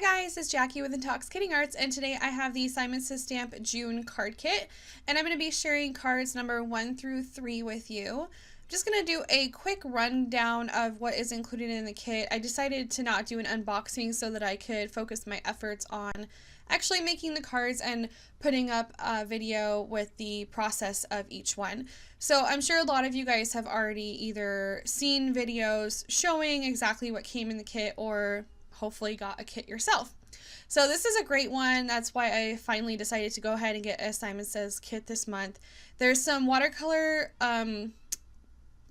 Hi guys, it's Jackie with Intoxicating Arts, and today I have the Simon Says Stamp June card kit, and I'm going to be sharing cards number 1 through 3 with you. I'm just going to do a quick rundown of what is included in the kit. I decided to not do an unboxing so that I could focus my efforts on actually making the cards and putting up a video with the process of each one. So I'm sure a lot of you guys have already either seen videos showing exactly what came in the kit or hopefully got a kit yourself. So this is a great one. That's why I finally decided to go ahead and get a Simon Says kit this month. There's some watercolor,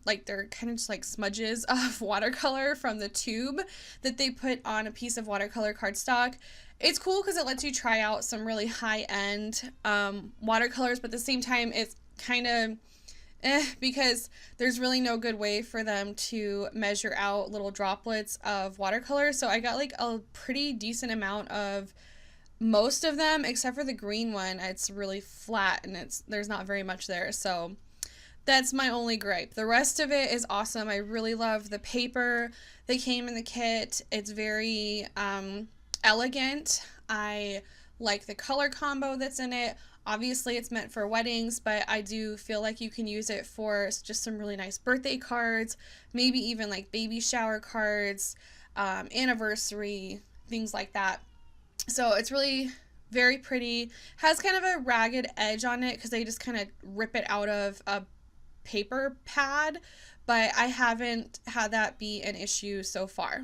like they're kind of just like smudges of watercolor from the tube that they put on a piece of watercolor cardstock. It's cool because it lets you try out some really high-end watercolors, but at the same time it's kind of because there's really no good way for them to measure out little droplets of watercolor. So I got like a pretty decent amount of most of them, except for the green one. It's really flat and there's not very much there. So that's my only gripe. The rest of it is awesome. I really love the paper that came in the kit. It's very elegant. I like the color combo that's in it. Obviously it's meant for weddings, but I do feel like you can use it for just some really nice birthday cards, maybe even like baby shower cards, anniversary, things like that. So it's really very pretty. Has kind of a ragged edge on it because they just kind of rip it out of a paper pad, but I haven't had that be an issue so far.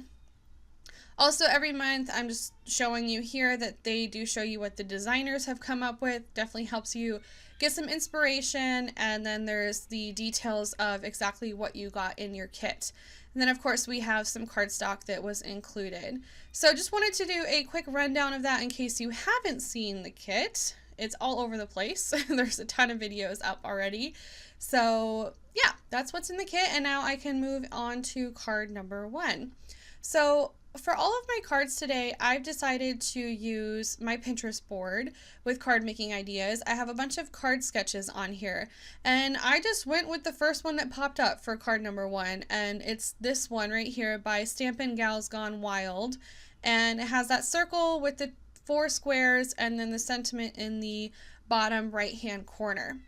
Also, every month I'm just showing you here that they do show you what the designers have come up with. Definitely helps you get some inspiration, and then there's the details of exactly what you got in your kit. And then of course we have some cardstock that was included. So just wanted to do a quick rundown of that in case you haven't seen the kit. It's all over the place. There's a ton of videos up already. So yeah, that's what's in the kit, and now I can move on to card number 1. So for all of my cards today, I've decided to use my Pinterest board with card making ideas. I have a bunch of card sketches on here, and I just went with the first one that popped up for card number 1, and it's this one right here by Stampin' Gals Gone Wild, and it has that circle with the 4 squares and then the sentiment in the bottom right hand corner.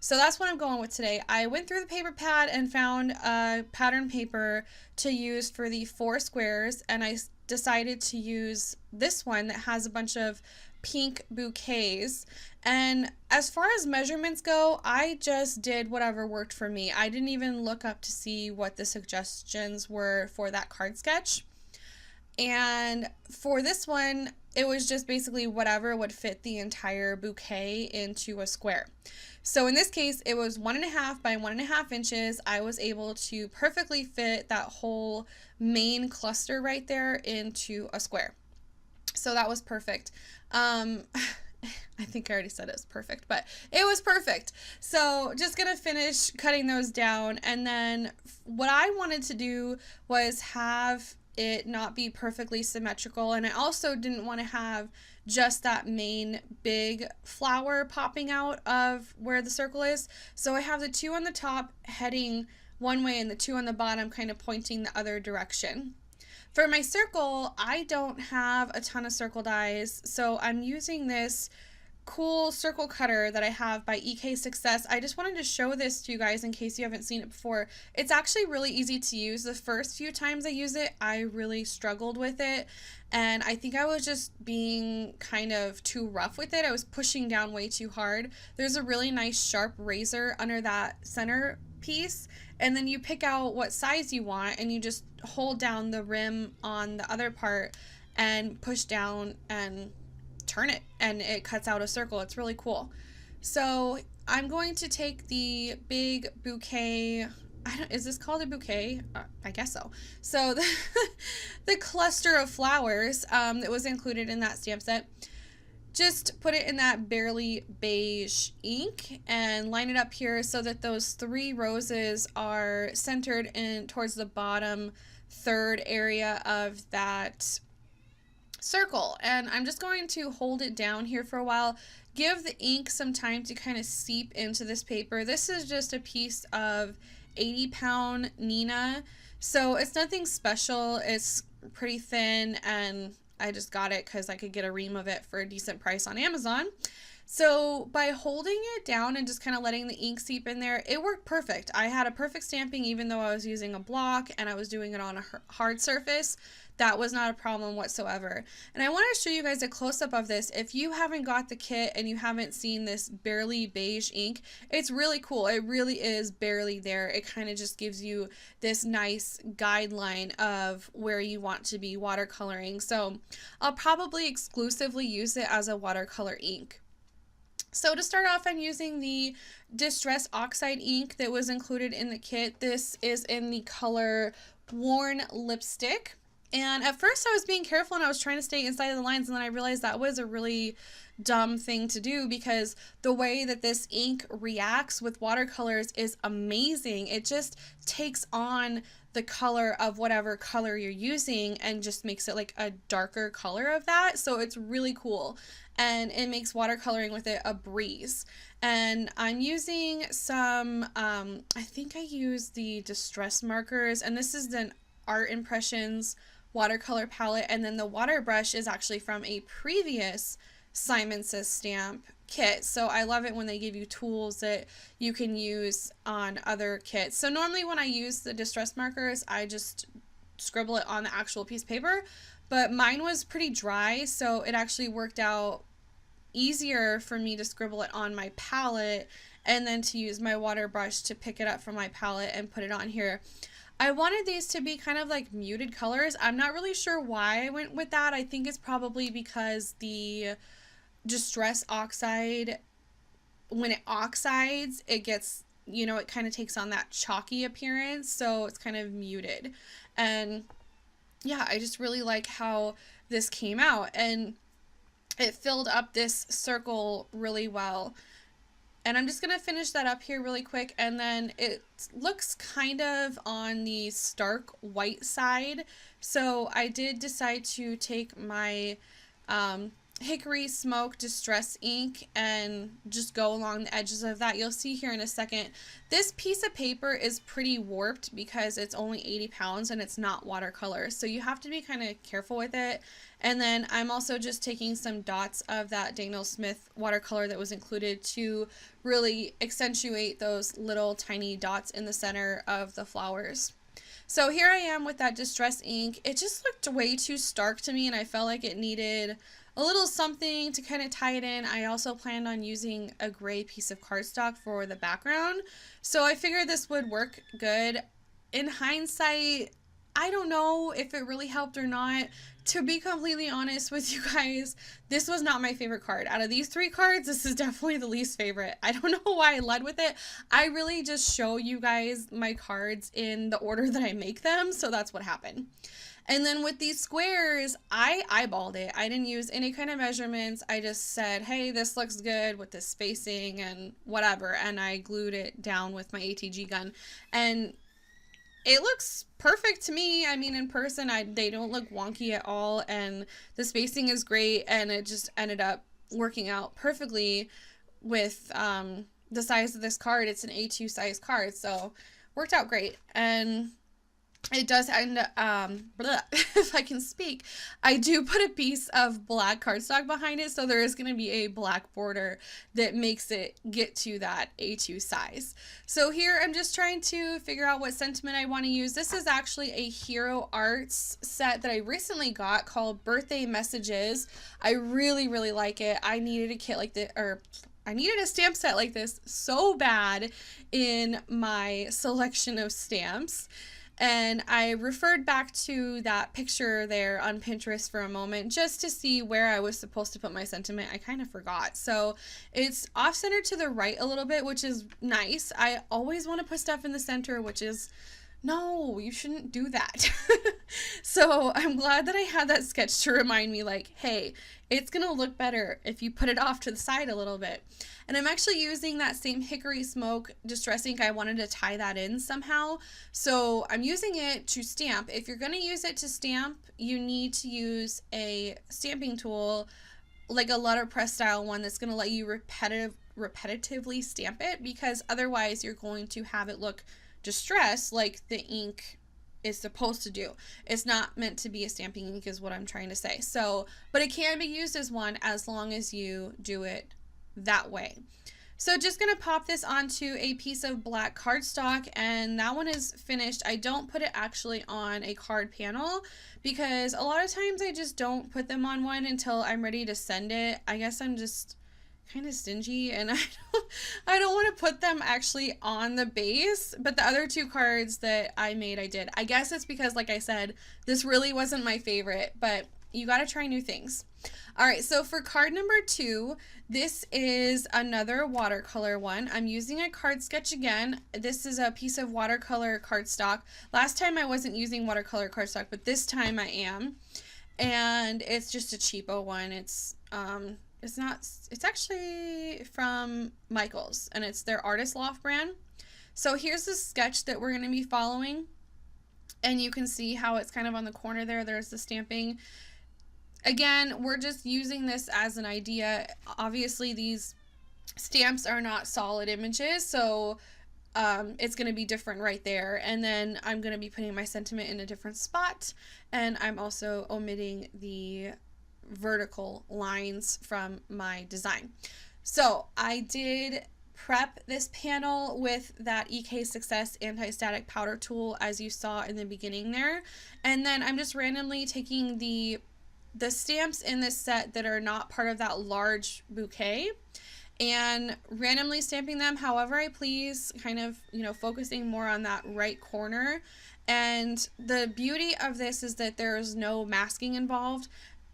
So that's what I'm going with today. I went through the paper pad and found a pattern paper to use for the 4 squares, and I decided to use this one that has a bunch of pink bouquets. And as far as measurements go, I just did whatever worked for me. I didn't even look up to see what the suggestions were for that card sketch. And for this one, it was just basically whatever would fit the entire bouquet into a square. So in this case, it was 1.5 by 1.5 inches. I was able to perfectly fit that whole main cluster right there into a square. So that was perfect. I think I already said it was perfect, but it was perfect. So just gonna finish cutting those down, and then what I wanted to do was have it not be perfectly symmetrical, and I also didn't want to have just that main big flower popping out of where the circle is. So I have the 2 on the top heading one way and the 2 on the bottom kind of pointing the other direction. For my circle, I don't have a ton of circle dies, so I'm using this cool circle cutter that I have by SSS. I just wanted to show this to you guys in case you haven't seen it before. It's actually really easy to use. The first few times I used it, I really struggled with it, and I think I was just being kind of too rough with it. I was pushing down way too hard. There's a really nice sharp razor under that center piece, and then you pick out what size you want and you just hold down the rim on the other part and push down and turn it, and it cuts out a circle. It's really cool. So I'm going to take the big bouquet, is this called a bouquet? I guess so. So the cluster of flowers that was included in that stamp set, just put it in that barely beige ink and line it up here so that those 3 roses are centered in towards the bottom 3rd area of that circle. And I'm just going to hold it down here for a while, give the ink some time to kind of seep into this paper. This is just a piece of 80-pound Nina, so it's nothing special. It's pretty thin, and I just got it because I could get a ream of it for a decent price on Amazon. So by holding it down and just kind of letting the ink seep in there, it worked perfect. I had a perfect stamping even though I was using a block and I was doing it on a hard surface. That was not a problem whatsoever. And I want to show you guys a close-up of this. If you haven't got the kit and you haven't seen this barely beige ink, it's really cool. It really is barely there. It kind of just gives you this nice guideline of where you want to be watercoloring. So I'll probably exclusively use it as a watercolor ink. So to start off, I'm using the Distress Oxide ink that was included in the kit. This is in the color Worn Lipstick. And at first I was being careful and I was trying to stay inside of the lines, and then I realized that was a really dumb thing to do because the way that this ink reacts with watercolors is amazing. It just takes on the color of whatever color you're using and just makes it like a darker color of that. So it's really cool and it makes watercoloring with it a breeze. And I'm using some, I think I used the Distress markers, and this is an Art Impressions watercolor palette, and then the water brush is actually from a previous Simon Says stamp kit. So I love it when they give you tools that you can use on other kits. So normally when I use the Distress markers, I just scribble it on the actual piece of paper, but mine was pretty dry, so it actually worked out easier for me to scribble it on my palette and then to use my water brush to pick it up from my palette and put it on here. I wanted these to be kind of like muted colors. I'm not really sure why I went with that. I think it's probably because the Distress Oxide, when it oxides, it gets, you know, it kind of takes on that chalky appearance, so it's kind of muted. And yeah, I just really like how this came out, and it filled up this circle really well. And I'm just going to finish that up here really quick, and then it looks kind of on the stark white side. So I did decide to take my Hickory Smoke Distress ink and just go along the edges of that. You'll see here in a second. This piece of paper is pretty warped because it's only 80 pounds and it's not watercolor. So you have to be kind of careful with it. And then I'm also just taking some dots of that Daniel Smith watercolor that was included to really accentuate those little tiny dots in the center of the flowers. So here I am with that Distress ink. It just looked way too stark to me, and I felt like it needed a little something to kind of tie it in. I also planned on using a gray piece of cardstock for the background, so I figured this would work good. In hindsight, I don't know if it really helped or not. To be completely honest with you guys, this was not my favorite card. Out of these 3 cards, this is definitely the least favorite. I don't know why I led with it. I really just show you guys my cards in the order that I make them, so that's what happened. And then with these squares, I eyeballed it. I didn't use any kind of measurements. I just said, hey, this looks good with this spacing and whatever, and I glued it down with my ATG gun. And it looks perfect to me. I mean, in person, they don't look wonky at all, and the spacing is great, and it just ended up working out perfectly with the size of this card. It's an A2 size card, so worked out great. And it does end if I can speak, I do put a piece of black cardstock behind it, so there is going to be a black border that makes it get to that A2 size. So here I'm just trying to figure out what sentiment I want to use. This is actually a Hero Arts set that I recently got called Birthday Messages. I really, really like it. I needed a kit like this, or I needed a stamp set like this so bad in my selection of stamps. And I referred back to that picture there on Pinterest for a moment just to see where I was supposed to put my sentiment. I kind of forgot. So it's off-centered to the right a little bit, which is nice. I always want to put stuff in the center, which is, no, you shouldn't do that. So I'm glad that I had that sketch to remind me, like, hey, it's going to look better if you put it off to the side a little bit. And I'm actually using that same Hickory Smoke Distress ink. I wanted to tie that in somehow. So I'm using it to stamp. If you're going to use it to stamp, you need to use a stamping tool, like a letterpress style one that's going to let you repetitively stamp it, because otherwise you're going to have it look distressed, like the ink is supposed to do. It's not meant to be a stamping ink is what I'm trying to say. So, but it can be used as one as long as you do it that way. So just going to pop this onto a piece of black cardstock, and that one is finished. I don't put it actually on a card panel because a lot of times I just don't put them on one until I'm ready to send it. I guess I'm just kind of stingy, and I don't want to put them actually on the base, but the other two cards that I made, I did. I guess it's because, like I said, this really wasn't my favorite, but you got to try new things. All right, so for card number 2, this is another watercolor one. I'm using a card sketch again. This is a piece of watercolor cardstock. Last time I wasn't using watercolor cardstock, but this time I am. And it's just a cheapo one. It's actually from Michaels, and it's their Artist Loft brand. So here's the sketch that we're going to be following, and you can see how it's kind of on the corner there. There's the stamping. Again, we're just using this as an idea. Obviously, these stamps are not solid images, so it's going to be different right there. And then I'm going to be putting my sentiment in a different spot, and I'm also omitting the vertical lines from my design. So I did prep this panel with that EK Success anti-static powder tool, as you saw in the beginning there. And then I'm just randomly taking the stamps in this set that are not part of that large bouquet and randomly stamping them however I please, kind of, you know, focusing more on that right corner. And the beauty of this is that there is no masking involved.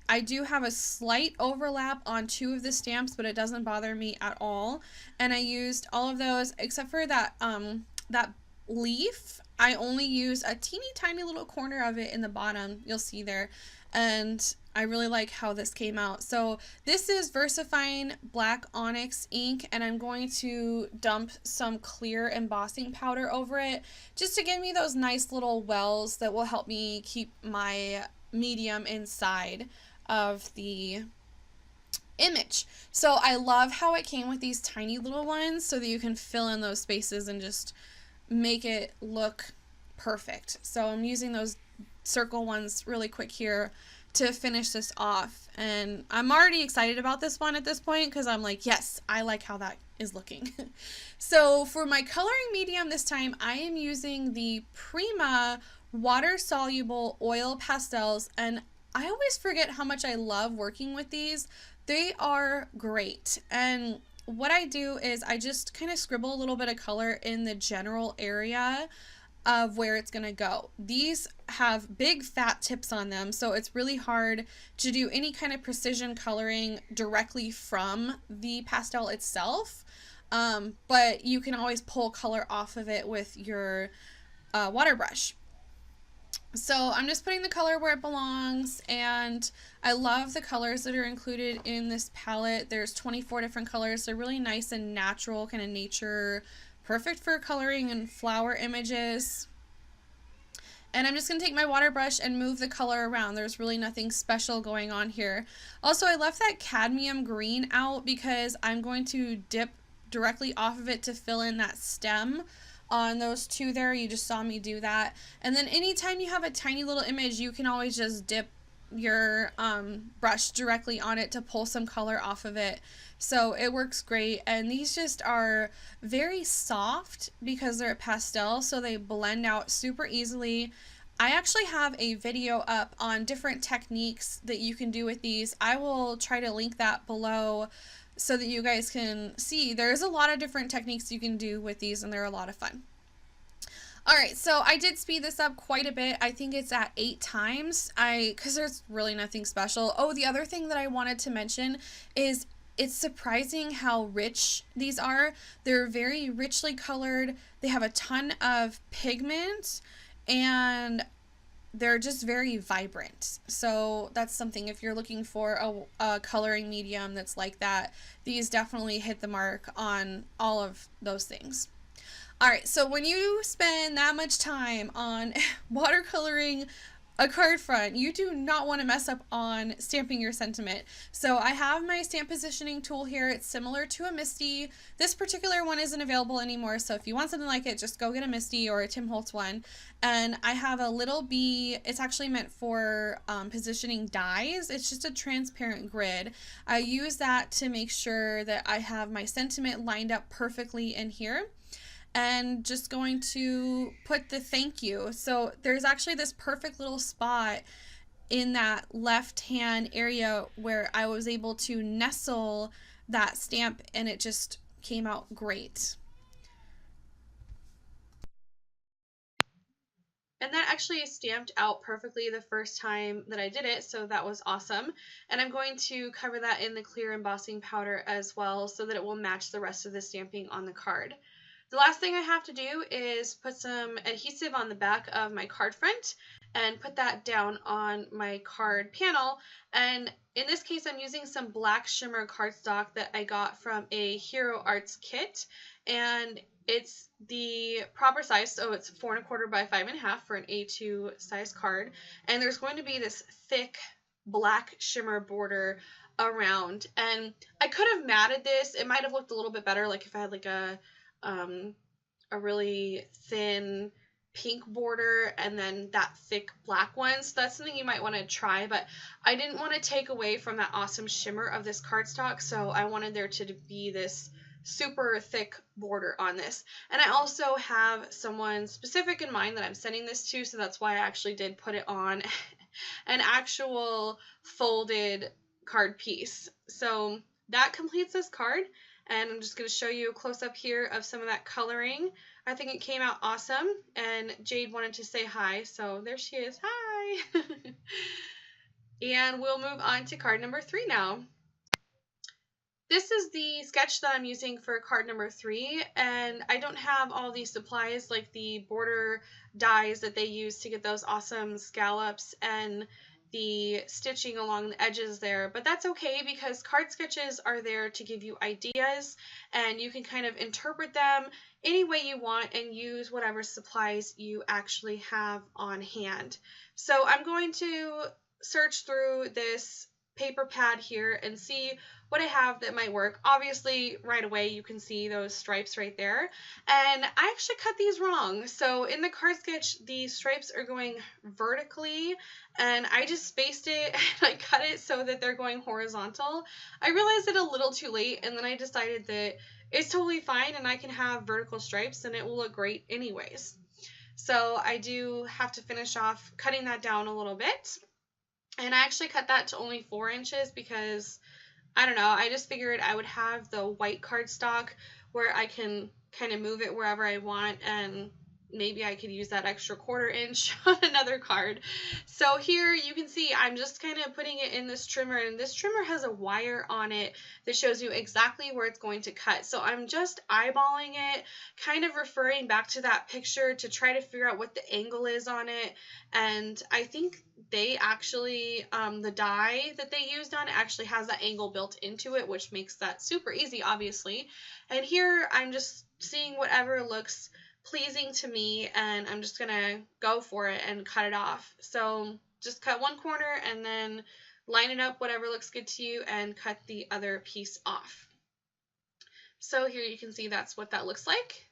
I do have a slight overlap on 2 of the stamps, but it doesn't bother me at all. And I used all of those except for that that leaf. I only used a teeny tiny little corner of it in the bottom. You'll see there. And I really like how this came out. So this is VersaFine Black Onyx ink, and I'm going to dump some clear embossing powder over it just to give me those nice little wells that will help me keep my medium inside of the image. So I love how it came with these tiny little ones so that you can fill in those spaces and just make it look perfect. So I'm using those circle ones really quick here to finish this off, and I'm already excited about this one at this point because I'm like, yes, I like how that is looking. So for my coloring medium this time, I am using the Prima water soluble oil pastels, and I always forget how much I love working with these. They are great, and what I do is I just kind of scribble a little bit of color in the general area of where it's going to go. These have big fat tips on them, so it's really hard to do any kind of precision coloring directly from the pastel itself, but you can always pull color off of it with your water brush. So I'm just putting the color where it belongs, and I love the colors that are included in this palette. There's 24 different colors. They're really nice and natural, kind of nature, perfect for coloring and flower images. And I'm just going to take my water brush and move the color around. There's really nothing special going on here. Also, I left that cadmium green out because I'm going to dip directly off of it to fill in that stem on those 2 there. You just saw me do that. And then anytime you have a tiny little image, you can always just dip your brush directly on it to pull some color off of it. So it works great, and these just are very soft because they're a pastel, so they blend out super easily. I actually have a video up on different techniques that you can do with these. I will try to link that below so that you guys can see. There's a lot of different techniques you can do with these, and they're a lot of fun. Alright, so I did speed this up quite a bit. I think it's at 8 times, because there's really nothing special. Oh, the other thing that I wanted to mention is it's surprising how rich these are. They're very richly colored. They have a ton of pigment, and they're just very vibrant. So that's something, if you're looking for a coloring medium that's like that, these definitely hit the mark on all of those things. Alright, so when you spend that much time on watercoloring a card front. You do not want to mess up on stamping your sentiment. So I have my stamp positioning tool here. It's similar to a Misty. This particular one isn't available anymore, so if you want something like it, just go get a Misty or a Tim Holtz one. And I have a little bee. It's actually meant for positioning dies. It's just a transparent grid. I use that to make sure that I have my sentiment lined up perfectly in here, and just going to put the thank you. So there's actually this perfect little spot in that left hand area where I was able to nestle that stamp, and it just came out great. And that actually stamped out perfectly the first time that I did it, so that was awesome. And I'm going to cover that in the clear embossing powder as well so that it will match the rest of the stamping on the card. The last thing I have to do is put some adhesive on the back of my card front and put that down on my card panel. And in this case, I'm using some black shimmer cardstock that I got from a Hero Arts kit. And it's the proper size, so it's 4 1/4 by 5 1/2 for an A2 size card. And there's going to be this thick black shimmer border around. And I could have matted this. It might have looked a little bit better, like if I had like a really thin pink border and then that thick black one. So that's something you might want to try, but I didn't want to take away from that awesome shimmer of this cardstock, so I wanted there to be this super thick border on this. And I also have someone specific in mind that I'm sending this to, so that's why I actually did put it on an actual folded card piece. So that completes this card. And I'm just going to show you a close-up here of some of that coloring. I think it came out awesome, and Jade wanted to say hi, so there she is. Hi! And we'll move on to card number 3 now. This is the sketch that I'm using for card number 3, and I don't have all these supplies like the border dies that they use to get those awesome scallops and the stitching along the edges there, but that's okay because card sketches are there to give you ideas, and you can kind of interpret them any way you want and use whatever supplies you actually have on hand. So I'm going to search through this paper pad here and see what I have that might work. Obviously, right away you can see those stripes right there, and I actually cut these wrong. So in the card sketch, the stripes are going vertically, and I just spaced it and I cut it so that they're going horizontal. I realized it a little too late, and then I decided that it's totally fine and I can have vertical stripes and it will look great anyways. So I do have to finish off cutting that down a little bit. And I actually cut that to only 4 inches because, I don't know, I just figured I would have the white cardstock where I can kind of move it wherever I want, and maybe I could use that extra 1/4 inch on another card. So here you can see I'm just kind of putting it in this trimmer, and this trimmer has a wire on it that shows you exactly where it's going to cut. So I'm just eyeballing it, kind of referring back to that picture to try to figure out what the angle is on it. And I think they actually, the die that they used on it actually has that angle built into it, which makes that super easy, obviously. And here I'm just seeing whatever looks pleasing to me, and I'm just gonna go for it and cut it off. So just cut one corner and then line it up whatever looks good to you and cut the other piece off. So here you can see that's what that looks like.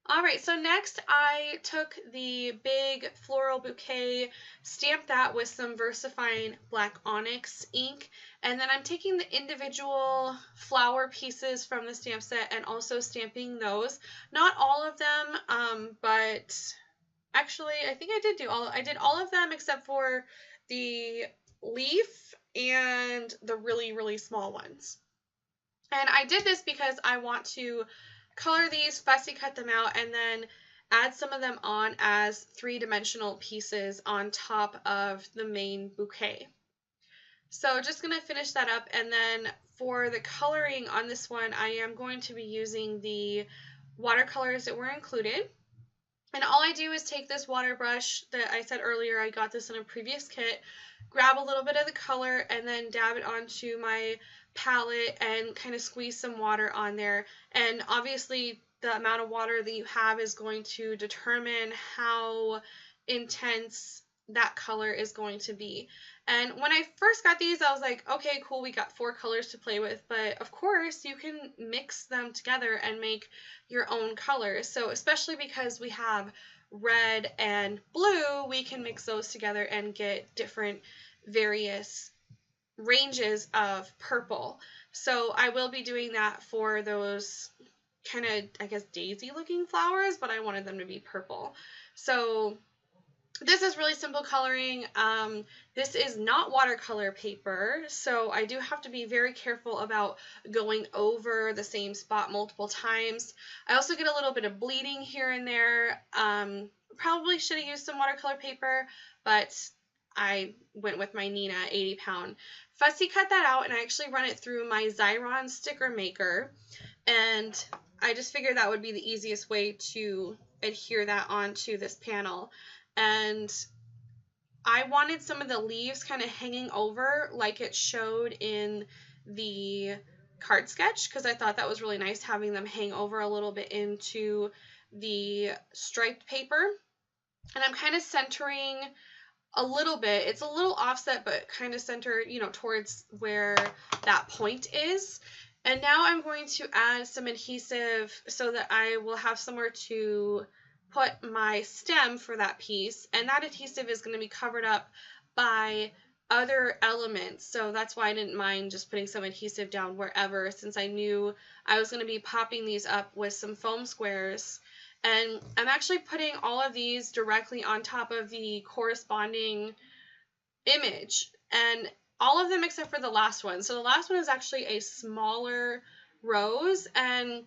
Alright, so next I took the big floral bouquet, stamped that with some VersaFine black onyx ink, and then I'm taking the individual flower pieces from the stamp set and also stamping those. Not all of them, but actually I think I did all of them except for the leaf and the really, really small ones. And I did this because I want to color these, fussy cut them out, and then add some of them on as 3-dimensional pieces on top of the main bouquet. So just going to finish that up, and then for the coloring on this one, I am going to be using the watercolors that were included. And all I do is take this water brush that I said earlier, I got this in a previous kit, grab a little bit of the color, and then dab it onto my palette and kind of squeeze some water on there. And obviously the amount of water that you have is going to determine how intense that color is going to be. And when I first got these, I was like, okay, cool, we got 4 colors to play with, but of course you can mix them together and make your own colors. So especially because we have red and blue, we can mix those together and get different various ranges of purple. So I will be doing that for those kind of, I guess, daisy looking flowers, but I wanted them to be purple. So this is really simple coloring. This is not watercolor paper, so I do have to be very careful about going over the same spot multiple times. I also get a little bit of bleeding here and there. Probably should have used some watercolor paper, but I went with my Nina 80-pound. Fussy cut that out, and I actually run it through my Xyron sticker maker, and I just figured that would be the easiest way to adhere that onto this panel. And I wanted some of the leaves kind of hanging over like it showed in the card sketch, because I thought that was really nice having them hang over a little bit into the striped paper. And I'm kind of centering a little bit. It's a little offset, but kind of centered, you know, towards where that point is. And now I'm going to add some adhesive so that I will have somewhere to put my stem for that piece, and that adhesive is going to be covered up by other elements, so that's why I didn't mind just putting some adhesive down wherever, since I knew I was going to be popping these up with some foam squares. And I'm actually putting all of these directly on top of the corresponding image, and all of them except for the last one. So the last one is actually a smaller rose, and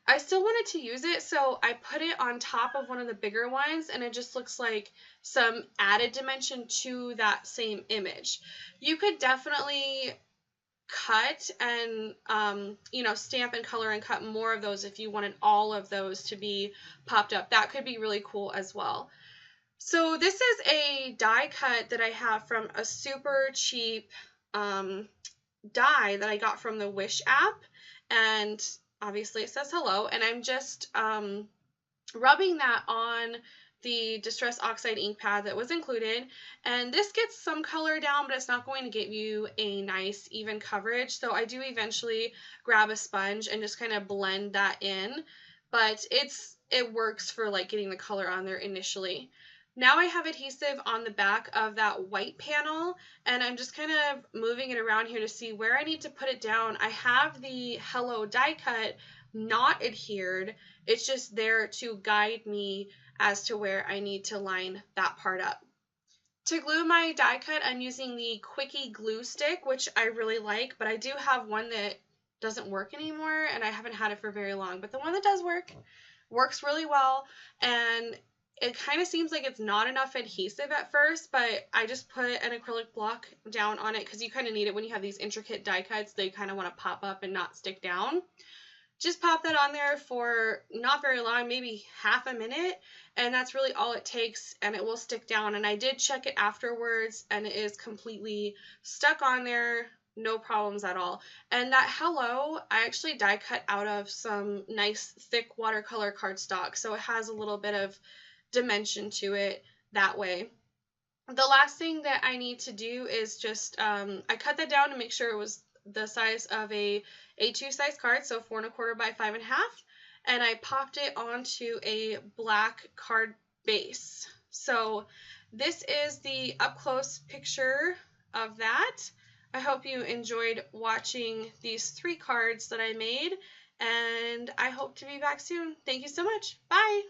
I still wanted to use it, so I put it on top of one of the bigger ones, and it just looks like some added dimension to that same image. You could definitely cut and, you know, stamp and color and cut more of those if you wanted all of those to be popped up. That could be really cool as well. So this is a die cut that I have from a super cheap die that I got from the Wish app, and obviously it says hello, and I'm just rubbing that on the Distress Oxide ink pad that was included, and this gets some color down, but it's not going to give you a nice even coverage, so I do eventually grab a sponge and just kind of blend that in, but it works for like getting the color on there initially. Now I have adhesive on the back of that white panel, and I'm just kind of moving it around here to see where I need to put it down. I have the Hello die cut not adhered. It's just there to guide me as to where I need to line that part up. To glue my die cut, I'm using the Quickie glue stick, which I really like, but I do have one that doesn't work anymore, and I haven't had it for very long. But the one that does work works really well, and it kind of seems like it's not enough adhesive at first, but I just put an acrylic block down on it because you kind of need it when you have these intricate die cuts. They kind of want to pop up and not stick down. Just pop that on there for not very long, maybe half a minute, and that's really all it takes, and it will stick down. And I did check it afterwards, and it is completely stuck on there, no problems at all. And that Hello, I actually die cut out of some nice thick watercolor cardstock, so it has a little bit of dimension to it that way. The last thing that I need to do is just, I cut that down to make sure it was the size of a A2 size card, so 4 1/4 by 5 1/2, and I popped it onto a black card base. So this is the up close picture of that. I hope you enjoyed watching these 3 cards that I made, and I hope to be back soon. Thank you so much. Bye!